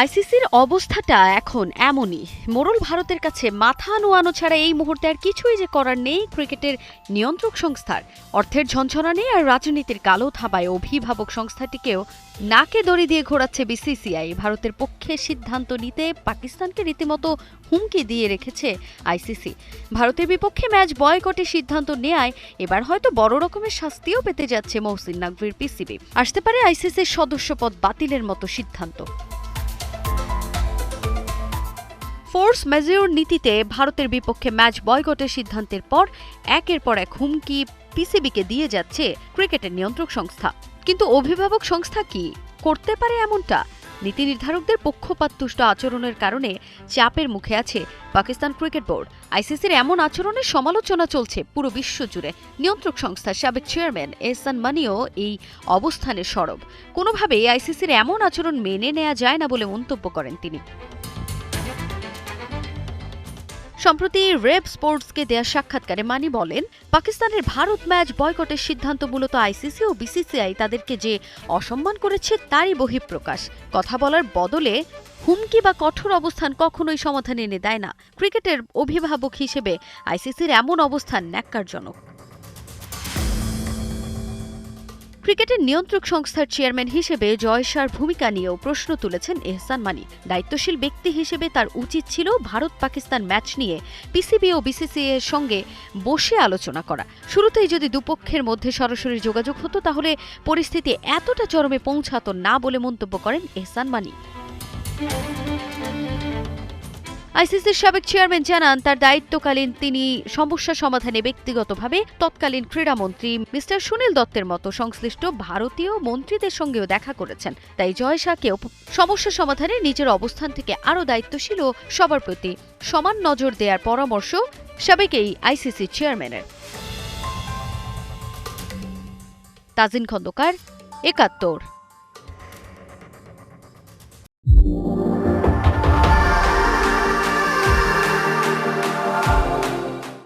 আইসিসির অবস্থাটা এখন এমনই। মোড়ল ভারতের কাছে মাথা নোয়ানো ছাড়া এই মুহূর্তে আর কিছুই যে করার নেই ক্রিকেটের নিয়ন্ত্রক সংস্থার। অর্থের ঝনঝনানি আর রাজনীতির কালো থাবায় অভিভাবক সংস্থাটিকেও নাকে দড়ি দিয়ে ঘোরাচ্ছে বিসিসিআই। ভারতের পক্ষে সিদ্ধান্ত নিতে পাকিস্তানকে রীতিমতো হুমকি দিয়ে রেখেছে আইসিসি। ভারতের বিপক্ষে ম্যাচ বয়কটের সিদ্ধান্ত নেয়ায় এবার হয়তো বড় রকমের শাস্তিও পেতে যাচ্ছে মহসিন নাকভির পিসিবি। আসতে পারে আইসিসির সদস্যপদ বাতিলের মতো সিদ্ধান্ত। ফোর্স ম্যাজেউর নীতিতে ভারতের বিপক্ষে ম্যাচ বয়কটের সিদ্ধান্তের পর একের পর এক হুমকি পিসিবিকে দিয়ে যাচ্ছে ক্রিকেটের নিয়ন্ত্রক সংস্থা। কিন্তু অভিভাবক সংস্থা কি করতে পারে এমনটা? নীতি নির্ধারকদের পক্ষপাতদুষ্ট আচরণের কারণে চাপের মুখে আছে পাকিস্তান ক্রিকেট বোর্ড। আইসিসির এমন আচরণের সমালোচনা চলছে পুরো বিশ্ব জুড়ে। নিয়ন্ত্রক সংস্থার সাবেক চেয়ারম্যান এহসান মানিও এই অবস্থানের সরব। কোনোভাবেই আইসিসির এমন আচরণ মেনে নেওয়া যায় না বলে মন্তব্য করেন তিনি। সম্প্রতি রেব স্পোর্টসকে দেয়া সাক্ষাৎকারে মানি বলেন, পাকিস্তানের ভারত ম্যাচ বয়কটের সিদ্ধান্ত মূলত আইসিসি ও বিসিসিআই তাদেরকে যে অসম্মান করেছে তারই বহিঃপ্রকাশ। কথা বলার বদলে হুমকি বা কঠোর অবস্থান কখনোই সমাধান এনে দেয় না। ক্রিকেটের অভিভাবক হিসেবে আইসিসির এমন অবস্থান ন্যাক্কারজনক। ক্রিকেটের নিয়ন্ত্রক সংস্থার চেয়ারম্যান হিসেবে জয় শাহর ভূমিকা নিয়েও প্রশ্ন তুলেছেন এহসান মানি। দায়িত্বশীল ব্যক্তি হিসেবে তার উচিত ছিল ভারত পাকিস্তান ম্যাচ নিয়ে পিসিবি ও বিসিসিআই এর সঙ্গে বসে আলোচনা করা। শুরুতেই যদি দুপক্ষের মধ্যে সরাসরি যোগাযোগ হতো তাহলে পরিস্থিতি এতটা চরমে পৌঁছাতো না বলে মন্তব্য করেন এহসান মানি। আইসিসির সাবেক চেয়ারম্যান জানান, তার দায়িত্বকালীন তিনি সমস্যা সমাধানে ব্যক্তিগতভাবে তৎকালীন ক্রীড়ামন্ত্রী মিস্টার সুনীল দত্তের মতো সংশ্লিষ্ট ভারতীয় মন্ত্রীদের সঙ্গেও দেখা করেছেন। তাই জয় শাহকেও সমস্যা সমাধানে নিজের অবস্থান থেকে আরও দায়িত্বশীল ও সবার প্রতি সমান নজর দেওয়ার পরামর্শ সাবেক এই আইসিসি চেয়ারম্যানের। তাজিন খন্দকার, ৭১।